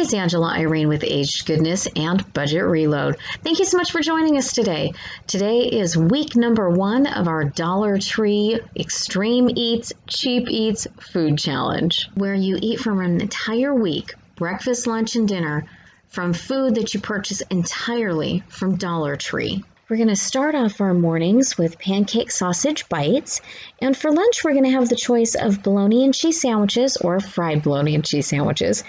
it's Angela Irene with Aged Goodness and Budget Reload. Thank you so much for joining us today. Today is week number 1 of our Dollar Tree Extreme Eats, Cheap Eats Food Challenge, where you eat from an entire week, breakfast, lunch, and dinner, from food that you purchase entirely from Dollar Tree. We're going to start off our mornings with pancake sausage bites, and for lunch we're going to have the choice of bologna and cheese sandwiches or fried bologna and cheese sandwiches,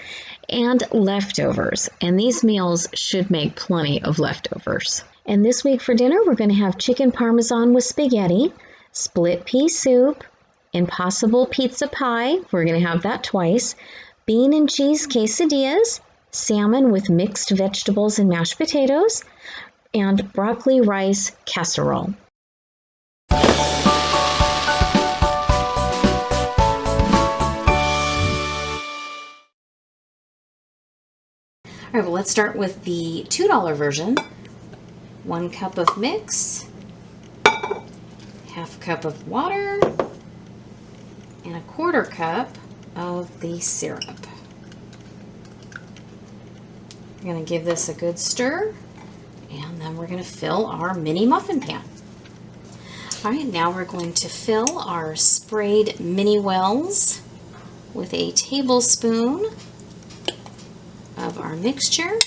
and leftovers. And these meals should make plenty of leftovers. And this week for dinner we're going to have chicken parmesan with spaghetti, split pea soup, impossible pizza pie, we're going to have that twice, bean and cheese quesadillas, salmon with mixed vegetables and mashed potatoes, and broccoli rice casserole. All right, well, let's start with the $2 version. 1 cup of mix, half cup of water, and 1/4 cup of the syrup. We're going to give this a good stir. And then we're going to fill our mini muffin pan. All right, now we're going to fill our sprayed mini wells with a tablespoon of our mixture.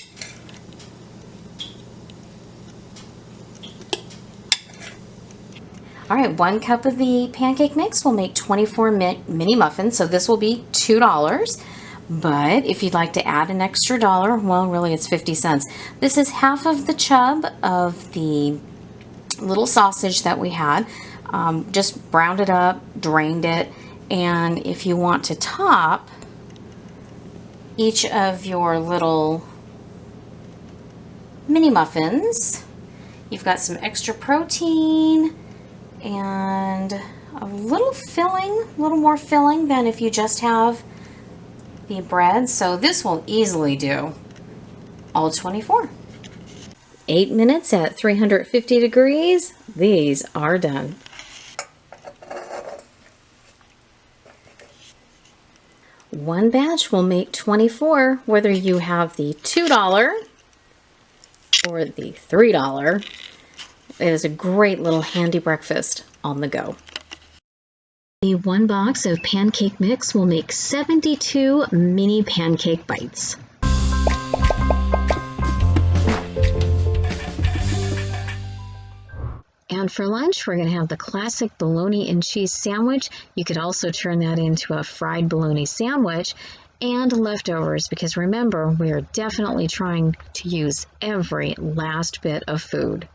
All right, 1 cup of the pancake mix will make 24 mini muffins, so this will be $2. But if you'd like to add an extra $1, well, really it's 50 cents. This is half of the chub of the little sausage that we had. Just browned it up, drained it, and if you want to top each of your little mini muffins, you've got some extra protein and a little filling, a little more filling than if you just have the bread, so this will easily do all 24. 8 minutes at 350 degrees. These are done. One batch will make 24, whether you have the $2 or the $3. It is a great little handy breakfast on the go. The 1 box of pancake mix will make 72 mini pancake bites. And for lunch, we're going to have the classic bologna and cheese sandwich. You could also turn that into a fried bologna sandwich, and leftovers, because remember, we are definitely trying to use every last bit of food.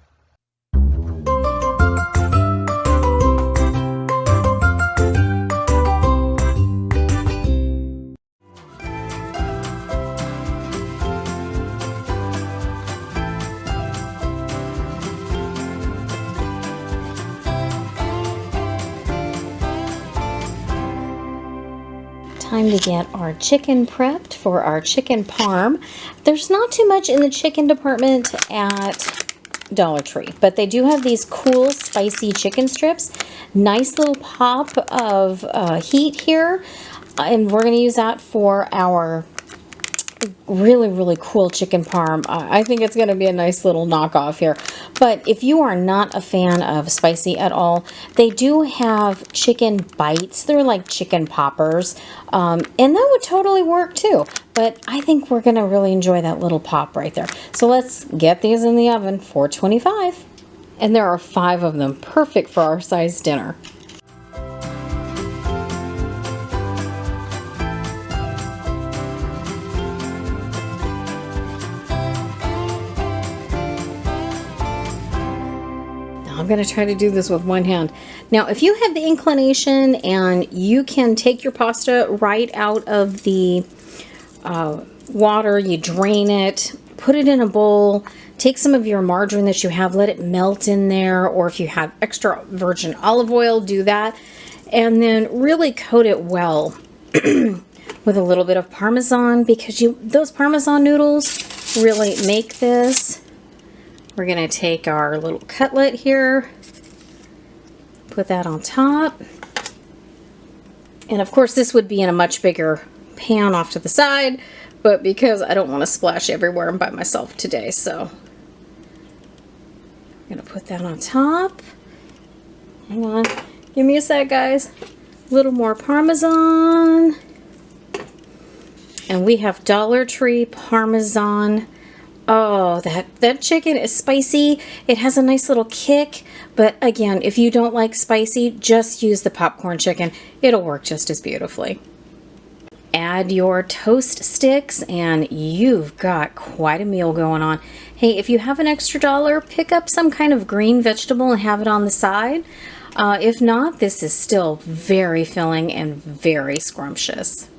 Time to get our chicken prepped for our chicken parm. There's not too much in the chicken department at Dollar Tree, but they do have these cool spicy chicken strips. Nice little pop of heat here, and we're going to use that for our really cool chicken parm. I think it's going to be a nice little knockoff here. But if you are not a fan of spicy at all, they do have chicken bites. They're like chicken poppers, and that would totally work too. But I think we're going to really enjoy that little pop right there. So let's get these in the oven, 425. And there are 5 of them, perfect for our size dinner. I'm going to try to do this with one hand. Now, if you have the inclination and you can take your pasta right out of the water, you drain it, put it in a bowl, take some of your margarine that you have, let it melt in there, or if you have extra virgin olive oil, do that, and then really coat it well with a little bit of Parmesan, because those Parmesan noodles really make this. We're going to take our little cutlet here, put that on top, and of course this would be in a much bigger pan off to the side, but because I don't want to splash everywhere and by myself today, so I'm gonna put that on top. Hang on, give me a sec, guys. A little more Parmesan. And we have Dollar Tree Parmesan. Oh, that chicken is spicy. It has a nice little kick, but again, if you don't like spicy, just use the popcorn chicken. It'll work just as beautifully. Add your toast sticks and you've got quite a meal going on. Hey, if you have an extra dollar, pick up some kind of green vegetable and have it on the side. If not, this is still very filling and very scrumptious.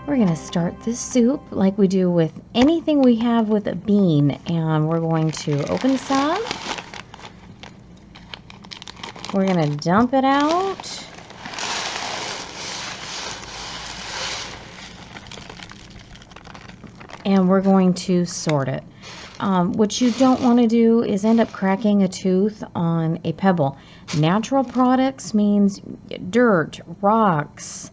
We're going to start this soup like we do with anything we have with a bean, and we're going to open this up. We're going to dump it out. And we're going to sort it. What you don't want to do is end up cracking a tooth on a pebble. Natural products means dirt, rocks,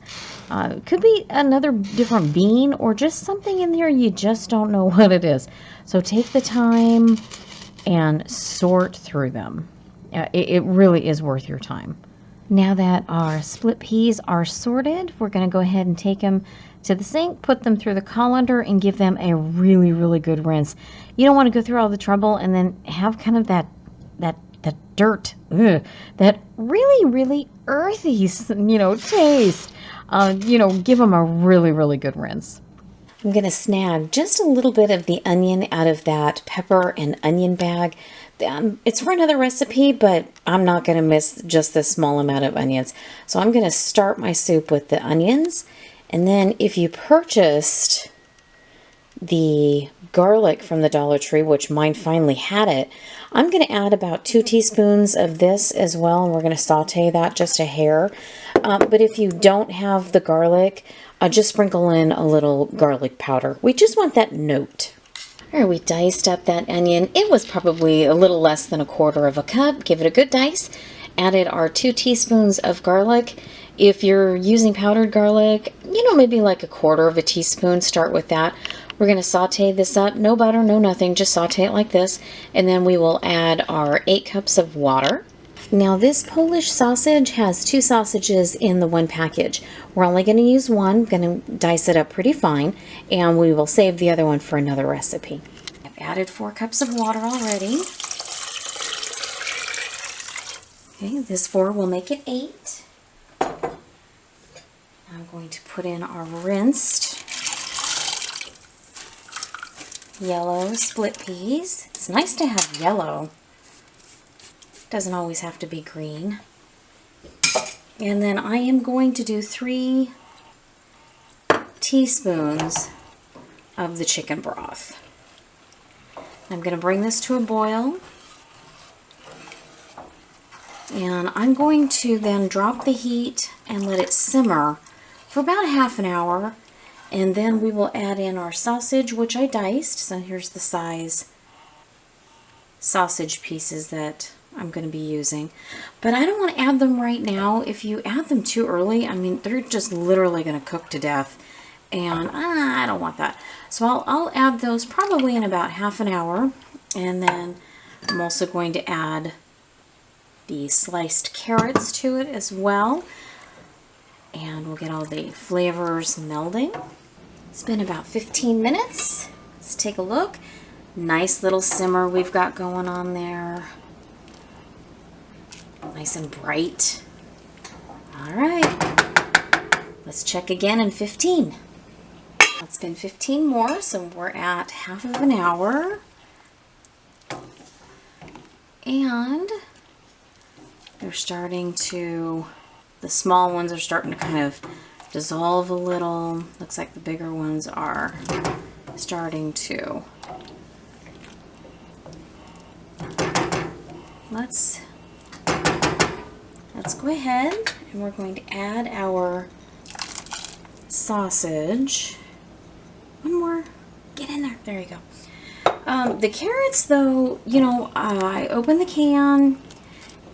could be another different bean or just something in there you just don't know what it is. So take the time and sort through them. It really is worth your time. Now that our split peas are sorted, we're going to go ahead and take them to the sink, put them through the colander, and give them a really, really good rinse. You don't want to go through all the trouble and then have kind of that dirt, that really, really earthy, taste. Give them a really, really good rinse. I'm going to snag just a little bit of the onion out of that pepper and onion bag. It's for another recipe, but I'm not going to miss just this small amount of onions. So I'm going to start my soup with the onions. And then if you purchased the garlic from the Dollar Tree, which mine finally had it, I'm going to add about 2 teaspoons of this as well. And we're going to saute that just a hair. But if you don't have the garlic, just sprinkle in a little garlic powder. We just want that note. All right, we diced up that onion. It was probably a little less than 1/4 cup. Give it a good dice. Added our 2 teaspoons of garlic. If you're using powdered garlic, maybe like 1/4 teaspoon, start with that. We're going to saute this up. No butter, no nothing, just saute it like this. And then we will add our 8 cups of water. Now this Polish sausage has 2 sausages in the one package. We're only going to use one. I'm going to dice it up pretty fine, and we will save the other one for another recipe. I've added 4 cups of water already. Okay, this 4 will make it 8. I'm going to put in our rinsed yellow split peas. It's nice to have yellow. Doesn't always have to be green. And then I am going to do 3 teaspoons of the chicken broth. I'm going to bring this to a boil. And I'm going to then drop the heat and let it simmer for about ½ an hour. And then we will add in our sausage, which I diced. So here's the size sausage pieces that I'm going to be using. But I don't want to add them right now. If you add them too early, they're just literally going to cook to death. And I don't want that. So I'll add those probably in about ½ an hour. And then I'm also going to add the sliced carrots to it as well. And we'll get all the flavors melding. It's been about 15 minutes. Let's take a look. Nice little simmer we've got going on there. Nice and bright. All right. Let's check again in 15. It's been 15 more, so we're at ½ an hour. And they're starting to, the small ones are starting to kind of dissolve a little. Looks like the bigger ones are starting to. Let's let's go ahead and we're going to add our sausage. One more. Get in there. There you go. The carrots, though, you know, I opened the can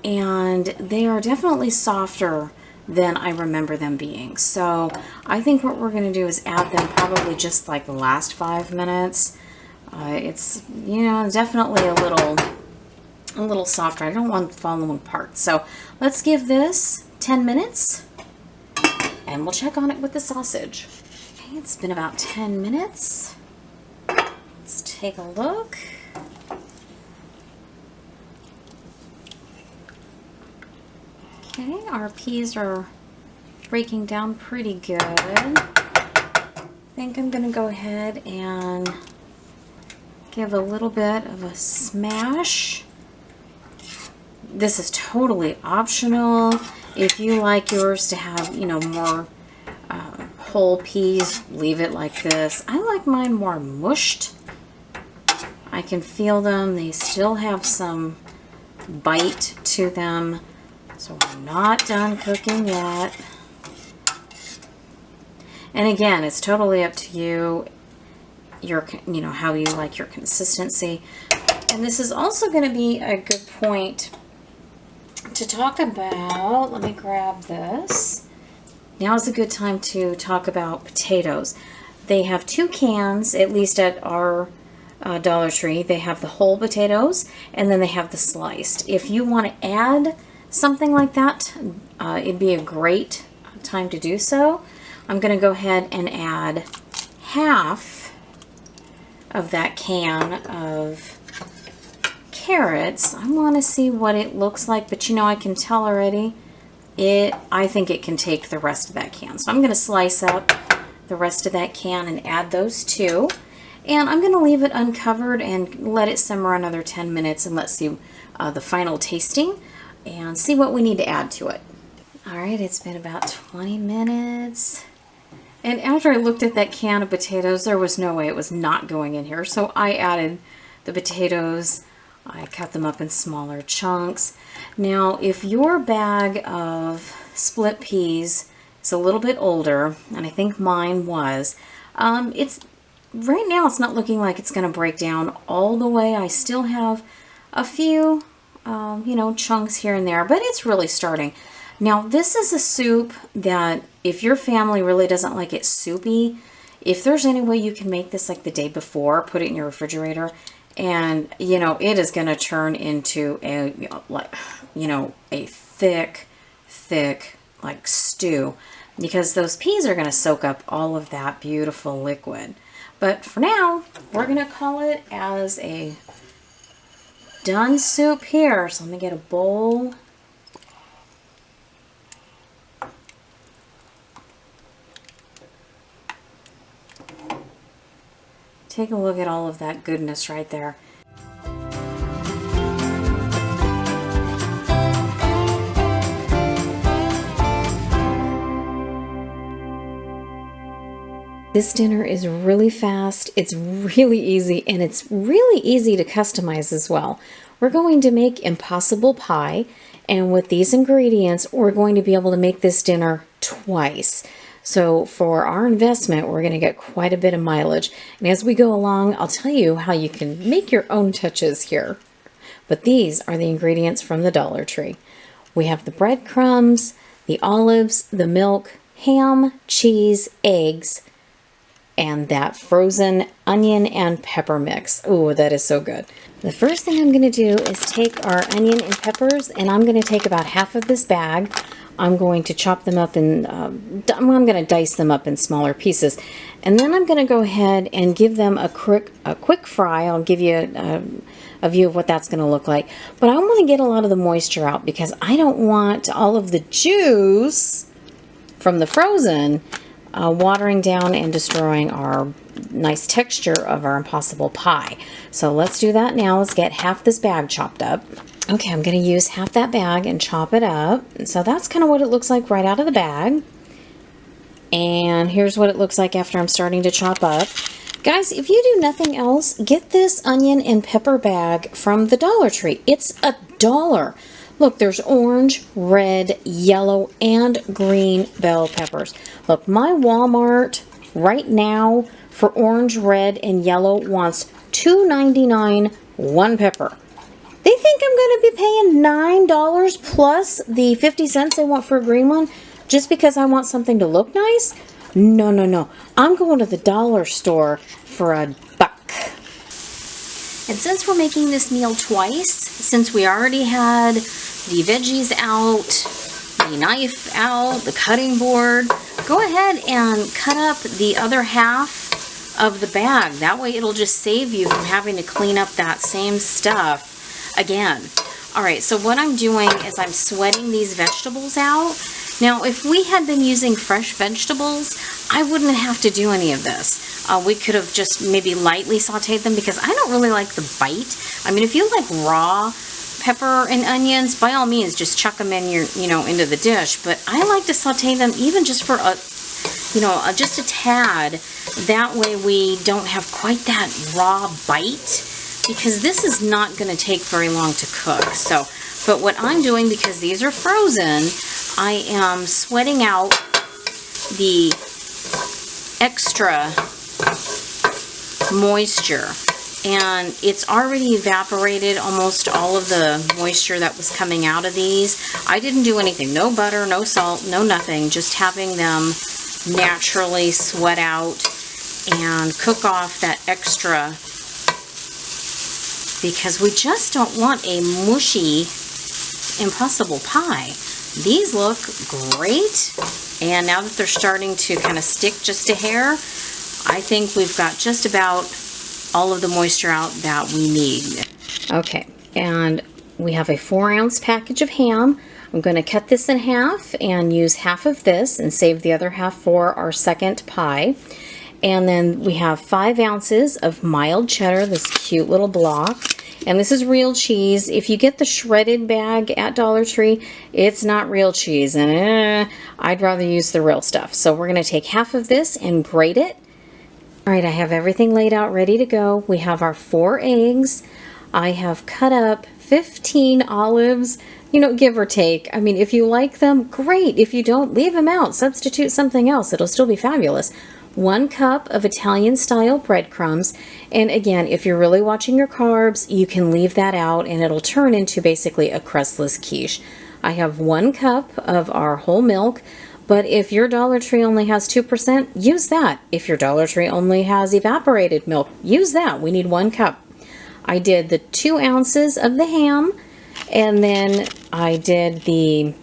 and they are definitely softer than I remember them being. So I think what we're going to do is add them probably just like the last 5 minutes. It's, you know, definitely a little softer. I don't want to fall apart. So let's give this 10 minutes and we'll check on it with the sausage. Okay, it's been about 10 minutes. Let's take a look. Okay, our peas are breaking down pretty good. I think I'm going to go ahead and give a little bit of a smash. This is totally optional. If you like yours to have, you know, more whole peas, leave it like this. I like mine more mushed. I can feel them. They still have some bite to them. So we're not done cooking yet. And again, it's totally up to you. You know, how you like your consistency. And this is also going to be a good point to talk about. Let me grab this. Now is a good time to talk about potatoes. They have 2 cans, at least at our Dollar Tree. They have the whole potatoes and then they have the sliced. If you want to add something like that, it'd be a great time to do so. I'm going to go ahead and add half of that can of carrots. I want to see what it looks like, but you know, I can tell already. I think it can take the rest of that can. So I'm going to slice up the rest of that can and add those 2. And I'm going to leave it uncovered and let it simmer another 10 minutes and let's see the final tasting and see what we need to add to it. All right, it's been about 20 minutes. And after I looked at that can of potatoes, there was no way it was not going in here. So I added the potatoes. I cut them up in smaller chunks. Now, if your bag of split peas is a little bit older, and I think mine was, it's right now it's not looking like it's going to break down all the way. I still have a few, you know, chunks here and there, but it's really starting. Now, this is a soup that if your family really doesn't like it soupy, if there's any way you can make this like the day before, put it in your refrigerator, and, you know, it is going to turn into a, like, you know, a thick, like stew, because those peas are going to soak up all of that beautiful liquid. But for now, we're going to call it as a done soup here. So let me get a bowl. Take a look at all of that goodness right there. This dinner is really fast, it's really easy, and it's really easy to customize as well. We're going to make impossible pie, and with these ingredients, we're going to be able to make this dinner twice. So for our investment, we're going to get quite a bit of mileage. And as we go along, I'll tell you how you can make your own touches here. But these are the ingredients from the Dollar Tree. We have the breadcrumbs, the olives, the milk, ham, cheese, eggs, and that frozen onion and pepper mix. Oh, that is so good. The first thing I'm going to do is take our onion and peppers, and I'm going to take about half of this bag. I'm going to chop them up in, I'm going to dice them up in smaller pieces. And then I'm going to go ahead and give them a quick fry. I'll give you a view of what that's going to look like. But I want to get a lot of the moisture out because I don't want all of the juice from the frozen watering down and destroying our nice texture of our impossible pie. So let's do that now. Let's get half this bag chopped up. Okay, I'm going to use half that bag and chop it up. So that's kind of what it looks like right out of the bag. And here's what it looks like after I'm starting to chop up. Guys, if you do nothing else, get this onion and pepper bag from the Dollar Tree. It's $1. Look, there's orange, red, yellow, and green bell peppers. Look, my Walmart right now for orange, red, and yellow wants $2.99 one pepper. They think I'm going to be paying $9 plus the 50 cents they want for a green one just because I want something to look nice? No, no, no. I'm going to the dollar store for $1. And since we're making this meal twice, since we already had the veggies out, the knife out, the cutting board, go ahead and cut up the other half of the bag. That way it'll just save you from having to clean up that same stuff again. All right, so what I'm doing is I'm sweating these vegetables out. Now, if we had been using fresh vegetables, I wouldn't have to do any of this. We could have just maybe lightly sauteed them because I don't really like the bite. I mean, if you like raw pepper and onions, by all means, just chuck them in your, into the dish. But I like to saute them even just for just a tad. That way we don't have quite that raw bite, because this is not going to take very long to cook. So, but what I'm doing, because these are frozen, I am sweating out the extra moisture, and it's already evaporated almost all of the moisture that was coming out of these. I didn't do anything, no butter, no salt, no nothing, just having them naturally sweat out and cook off that extra, because we just don't want a mushy, impossible pie. These look great, and now that they're starting to kind of stick just a hair, I think we've got just about all of the moisture out that we need. Okay, and we have a 4-ounce package of ham. I'm going to cut this in half and use half of this and save the other half for our second pie. And then we have 5 ounces of mild cheddar, this cute little block. And this is real cheese. If you get the shredded bag at Dollar Tree, it's not real cheese. And I'd rather use the real stuff. So we're going to take half of this and grate it. All right, I have everything laid out ready to go. We have our 4 eggs. I have cut up 15 olives, give or take. I mean, if you like them, great. If you don't, leave them out. Substitute something else. It'll still be fabulous. 1 cup of Italian-style breadcrumbs. And again, if you're really watching your carbs, you can leave that out and it'll turn into basically a crustless quiche. I have 1 cup of our whole milk, but if your Dollar Tree only has 2%, use that. If your Dollar Tree only has evaporated milk, use that. We need 1 cup. I did the 2 ounces of the ham, and then I did the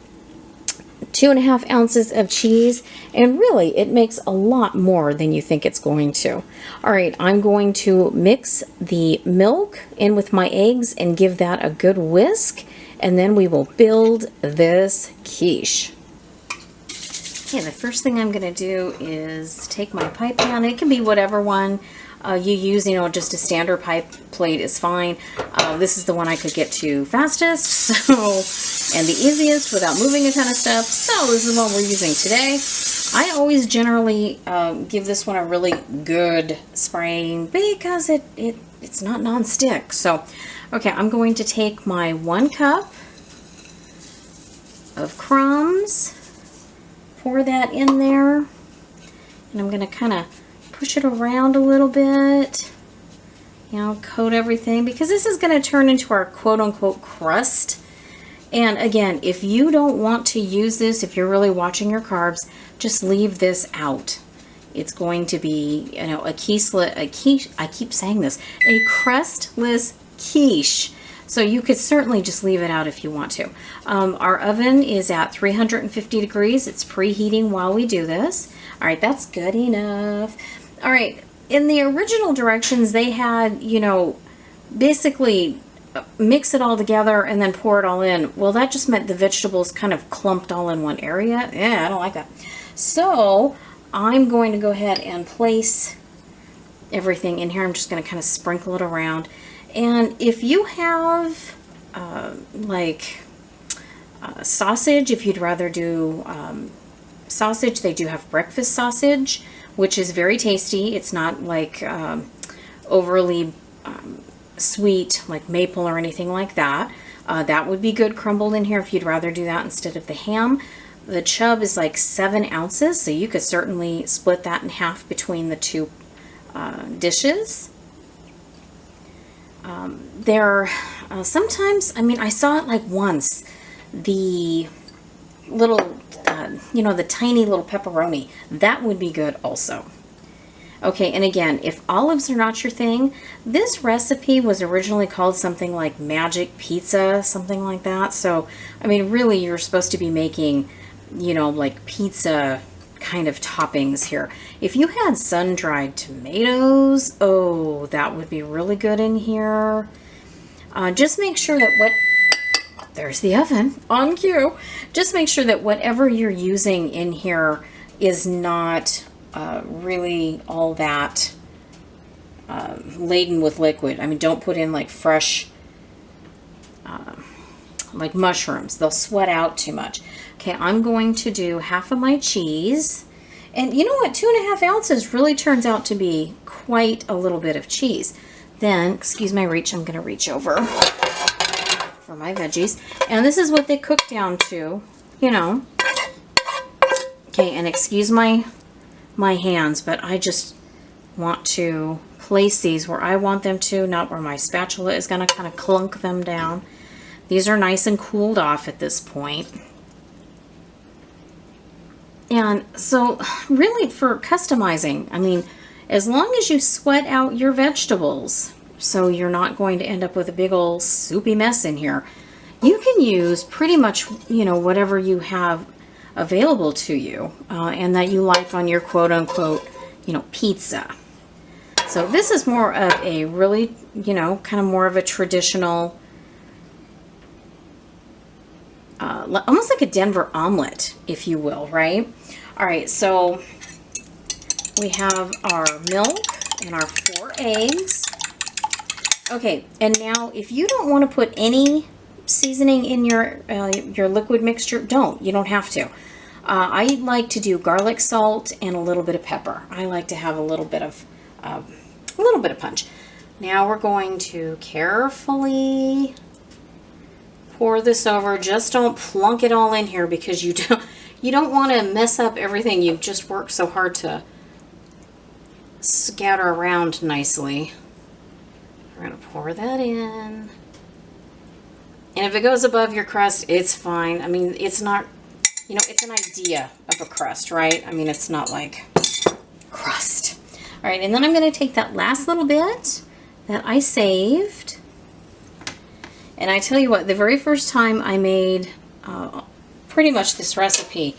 2.5 ounces of cheese, and really it makes a lot more than you think it's going to. All right, I'm going to mix the milk in with my eggs and give that a good whisk, and then we will build this quiche. Okay, the first thing I'm going to do is take my pie pan. It can be whatever one you use, just a standard pie plate is fine. This is the one I could get to fastest, and the easiest without moving a ton of stuff. So this is what we're using today. I always generally give this one a really good spraying because it's not non-stick. So, okay, I'm going to take my 1 cup of crumbs, pour that in there, and I'm going to kind of push it around a little bit, coat everything, because this is going to turn into our quote-unquote crust. And again, if you don't want to use this, if you're really watching your carbs, just leave this out. It's going to be, a quiche, I keep saying this, a crustless quiche. So you could certainly just leave it out if you want to. Our oven is at 350 degrees. It's preheating while we do this. All right, that's good enough. All right, in the original directions, they had, basically mix it all together and then pour it all in. Well, that just meant the vegetables kind of clumped all in one area. Yeah, I don't like that. So I'm going to go ahead and place everything in here. I'm just going to kind of sprinkle it around. And if you have sausage, if you'd rather do sausage, they do have breakfast sausage, which is very tasty. It's not like overly sweet like maple or anything like that. That would be good crumbled in here if you'd rather do that instead of the ham. The chub is like 7 ounces, so you could certainly split that in half between the two dishes. Sometimes, I mean, I saw it like once, the little, the tiny little pepperoni. That would be good also. Okay, and again, if olives are not your thing, this recipe was originally called something like Magic Pizza, something like that. So, I mean, really, you're supposed to be making, like pizza kind of toppings here. If you had sun-dried tomatoes, oh, that would be really good in here. Just make sure that there's the oven on cue. Just make sure that whatever you're using in here is not really all that laden with liquid. I mean, don't put in like fresh, like mushrooms. They'll sweat out too much. Okay, I'm going to do half of my cheese. And you know what? 2.5 ounces really turns out to be quite a little bit of cheese. Then, excuse my reach, I'm going to reach over for my veggies. And this is what they cook down to, Okay, and excuse my hands, but I just want to place these where I want them to, not where my spatula is going to kind of clunk them down. These are nice and cooled off at this point. And so really for customizing, I mean, as long as you sweat out your vegetables, so you're not going to end up with a big old soupy mess in here, you can use pretty much, whatever you have available to you and that you like on your quote unquote, pizza. So this is more of a really, kind of more of a traditional, almost like a Denver omelet, if you will, right? All right, so we have our milk and our 4 eggs. Okay, and now if you don't want to put any seasoning in your liquid mixture, you don't have to. I like to do garlic salt and a little bit of pepper. I like to have a little bit of punch. Now we're going to carefully pour this over. Just don't plunk it all in here because you don't want to mess up everything you've just worked so hard to scatter around nicely. We're going to pour that in. And if it goes above your crust, it's fine. I mean, it's not, it's an idea of a crust, right? I mean, it's not like crust. All right, and then I'm going to take that last little bit that I saved. And I tell you what, the very first time I made pretty much this recipe,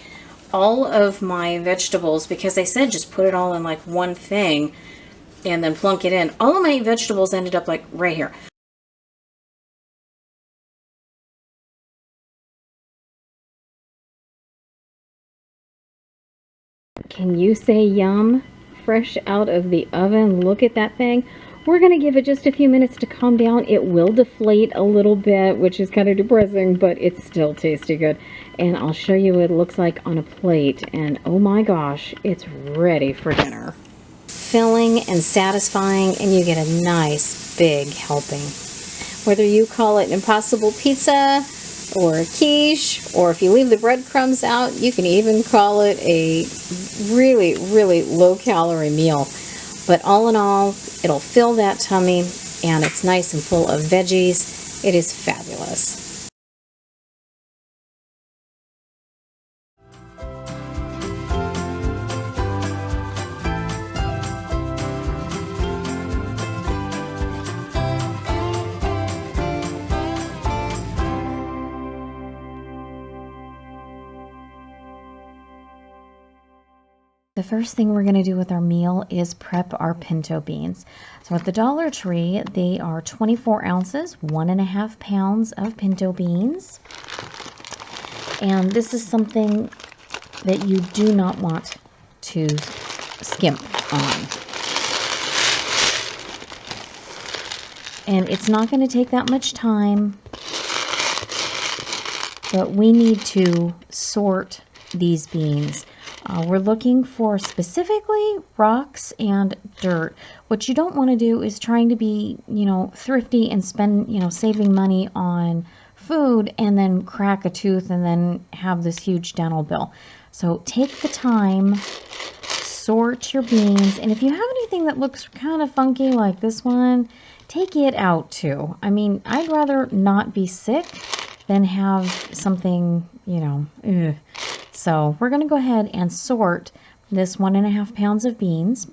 all of my vegetables, because they said just put it all in like one thing and then plunk it in, all of my vegetables ended up like right here. Can you say yum? Fresh out of the oven. Look at that thing. We're going to give it just a few minutes to calm down. It will deflate a little bit, which is kind of depressing, but it's still tasty good. And I'll show you what it looks like on a plate. And oh my gosh, it's ready for dinner. Filling and satisfying, and you get a nice big helping. Whether you call it an impossible pizza or a quiche, or if you leave the breadcrumbs out, you can even call it a really, really low-calorie meal. But all in all, it'll fill that tummy, and it's nice and full of veggies. It is fabulous. The first thing we're going to do with our meal is prep our pinto beans. So at the Dollar Tree, they are 24 ounces, 1.5 pounds of pinto beans. And this is something that you do not want to skimp on. And it's not going to take that much time, but we need to sort these beans. We're looking for specifically rocks and dirt. What you don't want to do is trying to be, thrifty and spend, saving money on food and then crack a tooth and then have this huge dental bill. So take the time, sort your beans, and if you have anything that looks kind of funky like this one, take it out too. I mean, I'd rather not be sick than have something, you know, ugh. So we're going to go ahead and sort this 1.5 pounds of beans,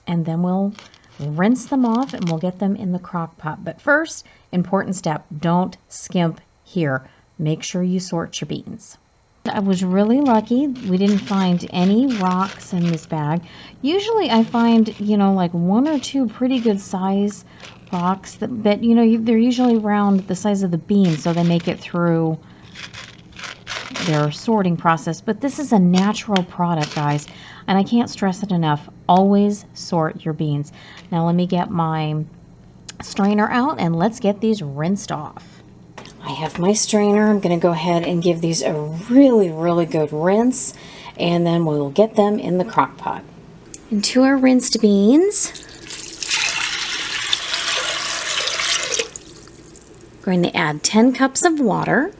and then we'll rinse them off and we'll get them in the crock pot. But first, important step, don't skimp here. Make sure you sort your beans. I was really lucky. We didn't find any rocks in this bag. Usually I find, you know, like 1 or 2 pretty good size rocks that you know, they're usually around the size of the bean, so they make it through their sorting process. But this is a natural product, guys, and I can't stress it enough. Always sort your beans. Now let me get my strainer out and let's get these rinsed off. I have my strainer. I'm going to go ahead and give these a really, really good rinse, and then we'll get them in the crock pot. Into our rinsed beans, going to add 10 cups of water.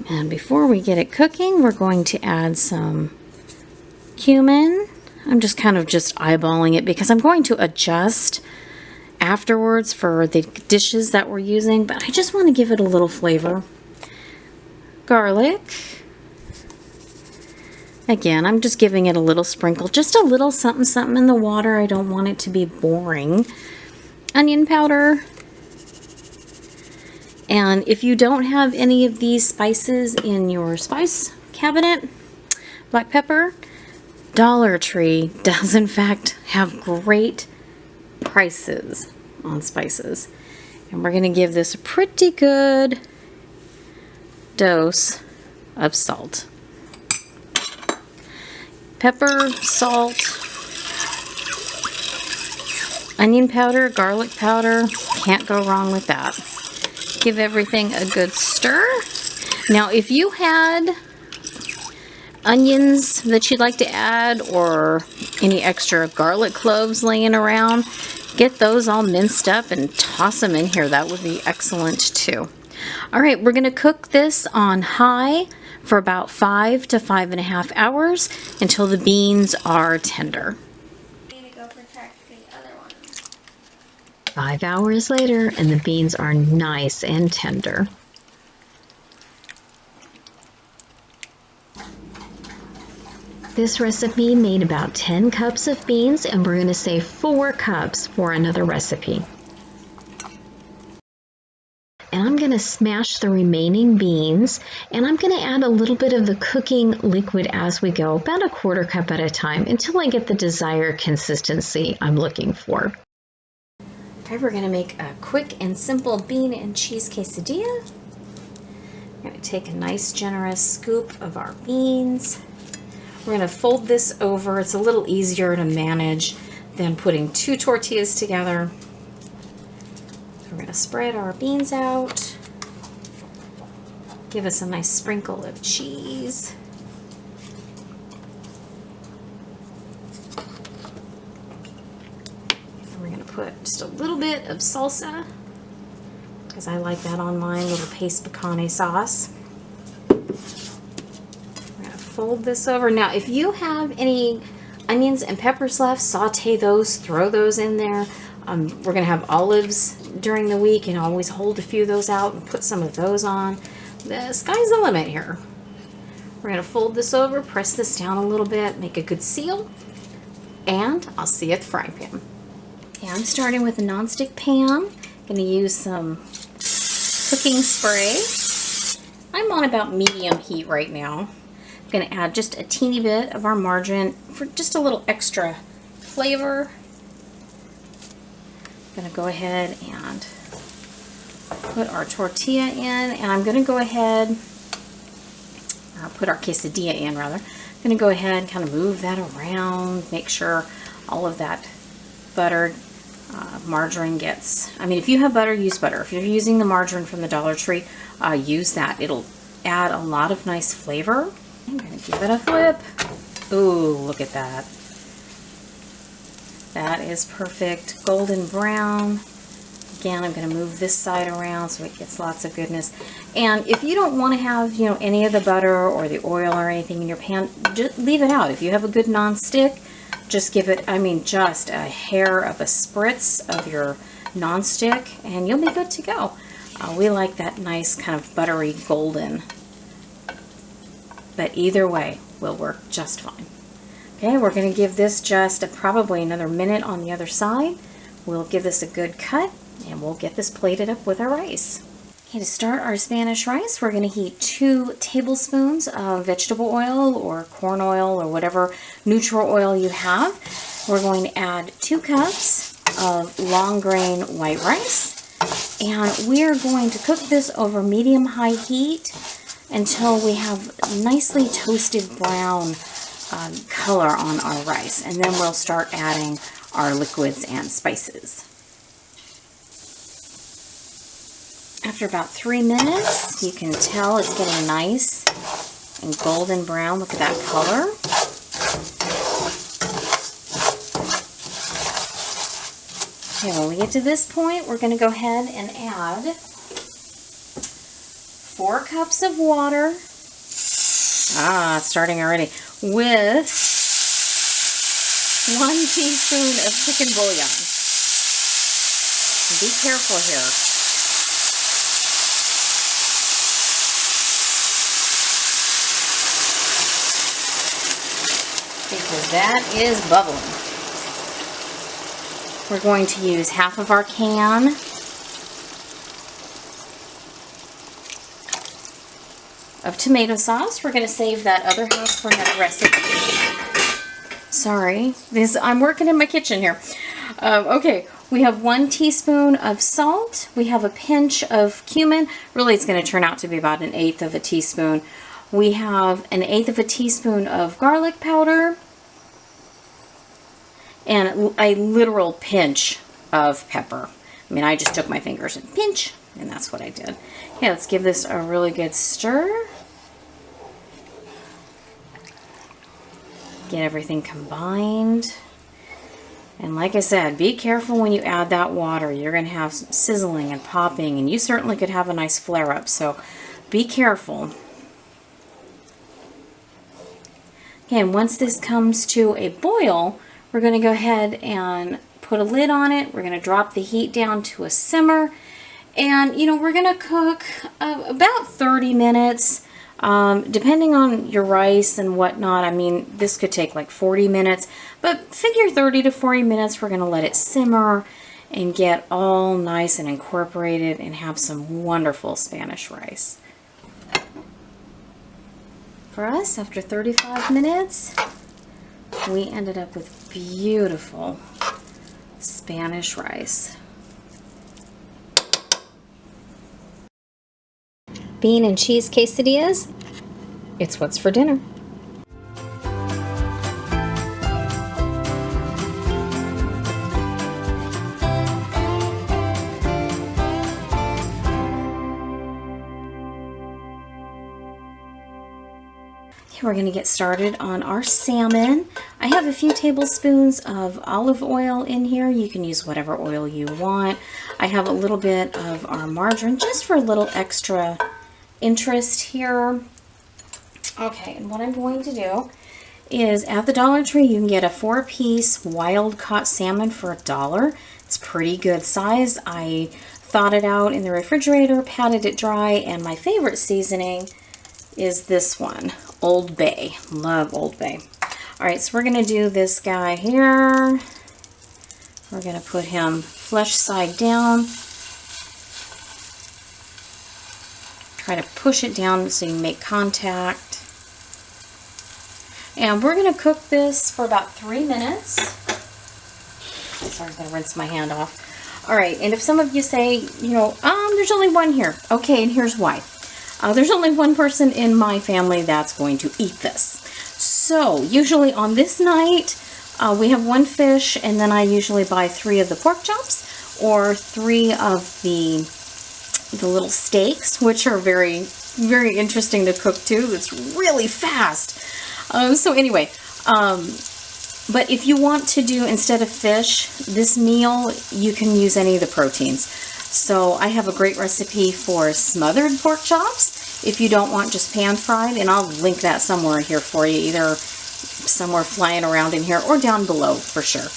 And before we get it cooking, we're going to add some cumin. I'm just kind of eyeballing it because I'm going to adjust afterwards for the dishes that we're using, but I just want to give it a little flavor. Garlic. Again, I'm just giving it a little sprinkle, just a little something something in the water. I don't want it to be boring. Onion powder. And if you don't have any of these spices in your spice cabinet, black pepper, Dollar Tree does in fact have great prices on spices. And we're going to give this a pretty good dose of salt. Pepper, salt, onion powder, garlic powder, can't go wrong with that. Give everything a good stir. Now if you had onions that you'd like to add or any extra garlic cloves laying around, get those all minced up and toss them in here. That would be excellent too. All right, we're going to cook this on high for about 5 to 5.5 hours until the beans are tender. 5 hours later and the beans are nice and tender. This recipe made about 10 cups of beans, and we're going to save 4 cups for another recipe. And I'm going to smash the remaining beans, and I'm going to add a little bit of the cooking liquid as we go, about 1/4 cup at a time, until I get the desired consistency I'm looking for. Okay, we're going to make a quick and simple bean and cheese quesadilla. We're going to take a nice generous scoop of our beans. We're going to fold this over. It's a little easier to manage than putting 2 tortillas together. We're going to spread our beans out. Give us a nice sprinkle of cheese. We're going to put just a little bit of salsa, because I like that on mine, little paste picante sauce. Fold this over. Now, if you have any onions and peppers left, saute those, throw those in there. We're going to have olives during the week, and always hold a few of those out and put some of those on. The sky's the limit here. We're going to fold this over, press this down a little bit, make a good seal, and I'll see you at the frying pan. Okay, I'm starting with a nonstick pan. I'm going to use some cooking spray. I'm on about medium heat right now. Going to add just a teeny bit of our margarine for just a little extra flavor. Going to go ahead and put our tortilla in, and I'm going to go ahead, or put our quesadilla in rather. I'm going to go ahead and kind of move that around, make sure all of that buttered margarine gets, I mean, if you have butter, use butter. If you're using the margarine from the Dollar Tree, use that. It'll add a lot of nice flavor. I'm going to give it a flip. Ooh, look at that. That is perfect. Golden brown. Again, I'm going to move this side around so it gets lots of goodness. And if you don't want to have, you know, any of the butter or the oil or anything in your pan, just leave it out. If you have a good non-stick, just give it, I mean, just a hair of a spritz of your non-stick and you'll be good to go. We like that nice kind of buttery golden. But either way will work just fine. Okay, we're going to give this just probably another minute on the other side. We'll give this a good cut and we'll get this plated up with our rice. Okay, to start our Spanish rice, we're going to heat 2 tablespoons of vegetable oil or corn oil or whatever neutral oil you have. We're going to add 2 cups of long grain white rice. And we're going to cook this over medium-high heat until we have nicely toasted brown color on our rice. And then we'll start adding our liquids and spices. After about 3 minutes, you can tell it's getting nice and golden brown. Look at that color. Okay, when we get to this point, we're going to go ahead and add 4 cups of water. It's starting already. With 1 teaspoon of chicken bouillon. Be careful here. Because that is bubbling. We're going to use half of our can of tomato sauce. We're going to save that other half for another recipe. Sorry, I'm working in my kitchen here. Okay, we have 1 teaspoon of salt. We have a pinch of cumin. Really, it's going to turn out to be about 1/8 of a teaspoon. We have 1/8 of a teaspoon of garlic powder and a literal pinch of pepper. I mean, I just took my fingers and pinch, and that's what I did. Okay, let's give this a really good stir. Get everything combined. And like I said, be careful when you add that water. You're going to have some sizzling and popping, and you certainly could have a nice flare up, so be careful. Okay, and once this comes to a boil, we're going to go ahead and put a lid on it. We're going to drop the heat down to a simmer. And, you know, we're going to cook about 30 minutes, depending on your rice and whatnot. I mean, this could take like 40 minutes, but figure 30 to 40 minutes. We're going to let it simmer and get all nice and incorporated and have some wonderful Spanish rice. For us, after 35 minutes, we ended up with beautiful Spanish rice. Bean and cheese quesadillas, it's what's for dinner. We're going to get started on our salmon. I have a few tablespoons of olive oil in here. You can use whatever oil you want. I have a little bit of our margarine just for a little extra interest here. Okay, and what I'm going to do is at the Dollar Tree you can get a 4-piece wild caught salmon for $1. It's pretty good size. I thawed it out in the refrigerator, patted it dry, and my favorite seasoning is this one, Old Bay. Love Old Bay. Alright, so we're going to do this guy here. We're going to put him flesh side down. Try to push it down so you make contact. And we're going to cook this for about 3 minutes. Sorry, I'm going to rinse my hand off. Alright, and if some of you say, you know, there's only one here. Okay, and here's why. There's only one person in my family that's going to eat this. So, usually on this night, we have 1 fish, and then I usually buy 3 of the pork chops, or 3 of the little steaks, which are very, very interesting to cook too. It's really fast. So anyway, but if you want to do, instead of fish, this meal, you can use any of the proteins. So I have a great recipe for smothered pork chops if you don't want just pan fried, and I'll link that somewhere here for you, either somewhere flying around in here or down below for sure.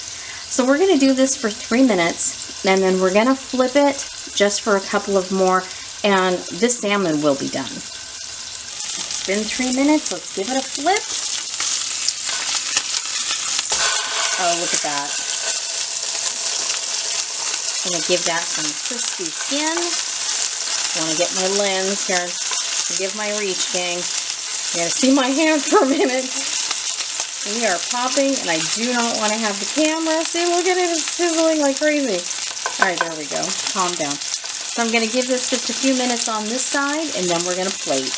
So we're going to do this for 3 minutes, and then we're going to flip it just for a couple of more, and this salmon will be done. It's been 3 minutes. Let's give it a flip. Oh, look at that. I'm going to give that some crispy skin. I want to get my lens here. Forgive my reach, gang. You got to see my hand for a minute. We are popping, and I do not want to have the camera. See, look at it, it's sizzling like crazy. All right, there we go. Calm down. So I'm going to give this just a few minutes on this side, and then we're going to plate.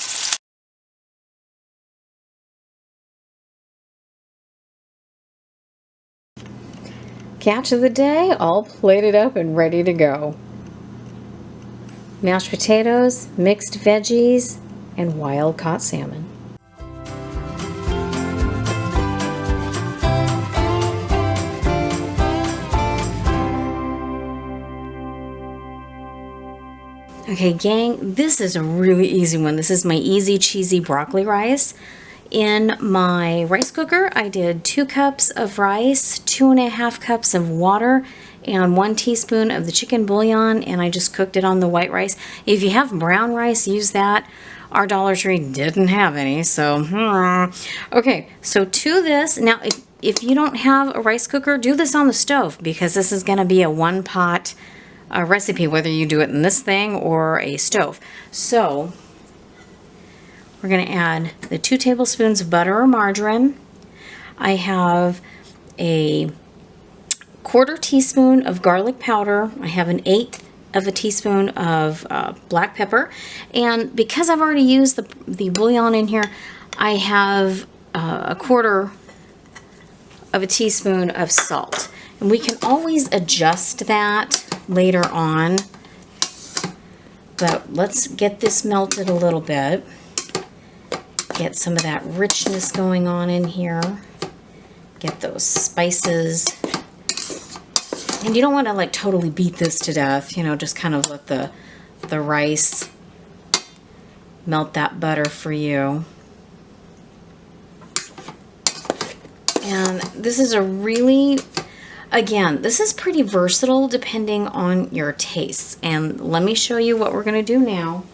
Catch of the day, all plated up and ready to go. Mashed potatoes, mixed veggies, and wild-caught salmon. Okay, gang, this is a really easy one. This is my easy cheesy broccoli rice. In my rice cooker, I did 2 cups of rice, 2.5 cups of water, and 1 teaspoon of the chicken bouillon, and I just cooked it on the white rice. If you have brown rice, use that. Our Dollar Tree didn't have any, so okay. So to this, now if you don't have a rice cooker, do this on the stove, because this is going to be a one-pot recipe, whether you do it in this thing or a stove. So we're going to add the 2 tablespoons of butter or margarine. I have a 1/4 teaspoon of garlic powder. I have 1/8 of a teaspoon of black pepper. And because I've already used the bouillon in here, I have a 1/4 of a teaspoon of salt. And we can always adjust that later on. But let's get this melted a little bit. Get some of that richness going on in here. Get those spices. And you don't want to like totally beat this to death, you know, just kind of let the rice melt that butter for you. And this is a really, again, this is pretty versatile depending on your tastes. And let me show you what we're going to do now.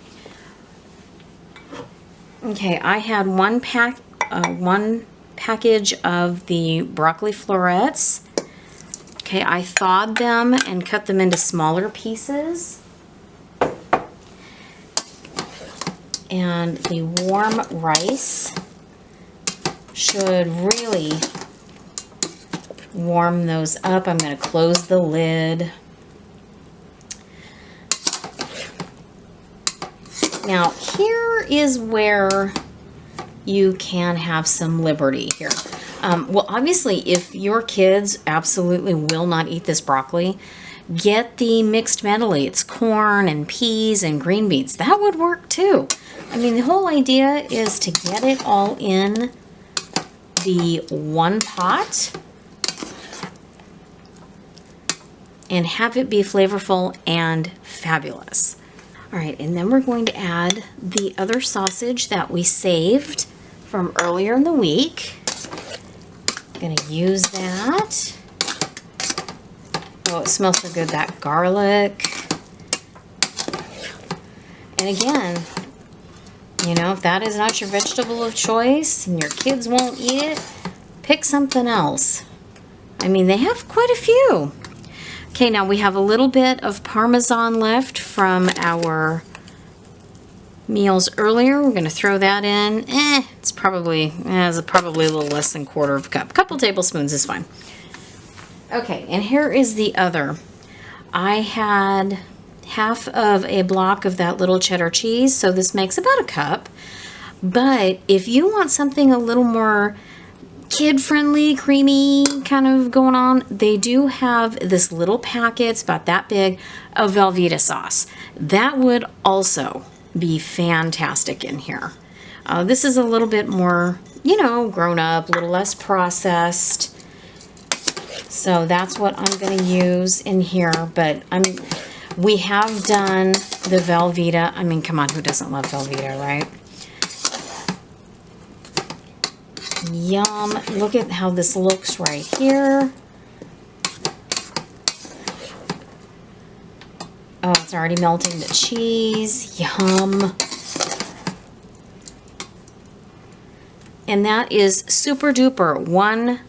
Okay, I had one package of the broccoli florets. Okay, I thawed them and cut them into smaller pieces. And the warm rice should really warm those up. I'm going to close the lid. Now, here is where you can have some liberty here. Well, obviously, if your kids absolutely will not eat this broccoli, get the mixed medley. It's corn and peas and green beans. That would work too. I mean, the whole idea is to get it all in the one pot and have it be flavorful and fabulous. All right, and then we're going to add the other sausage that we saved from earlier in the week. Gonna use that. Oh, it smells so good, that garlic. And again, you know, if that is not your vegetable of choice and your kids won't eat it, pick something else. I mean, they have quite a few. Okay, now we have a little bit of parmesan left from our meals earlier. We're going to throw that in. It's probably a little less than 1/4 cup. A couple tablespoons is fine. Okay, and here is the other. I had half of a block of that little cheddar cheese, so this makes about a cup. But if you want something a little more kid-friendly, creamy kind of going on, they do have this little packet, it's about that big, of Velveeta sauce. That would also be fantastic in here. This is a little bit more, you know, grown up, a little less processed. So that's what I'm going to use in here. But We have done the Velveeta. I mean, come on, who doesn't love Velveeta, right? Yum. Look at how this looks right here. Oh, it's already melting the cheese. Yum. And that is super duper. One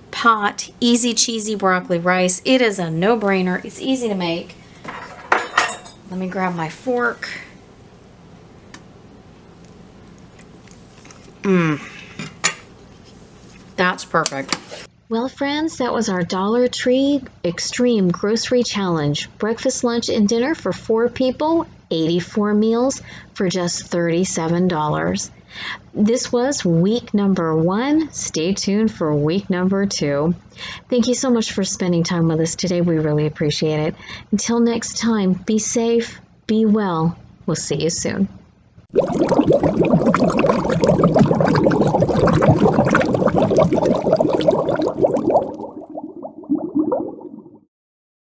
pot, easy cheesy broccoli rice. It is a no-brainer. It's easy to make. Let me grab my fork. That's perfect. Well, friends, that was our Dollar Tree Extreme Grocery Challenge. Breakfast, lunch, and dinner for 4 people, 84 meals for just $37. This was week number 1. Stay tuned for week number 2. Thank you so much for spending time with us today. We really appreciate it. Until next time, be safe, be well. We'll see you soon.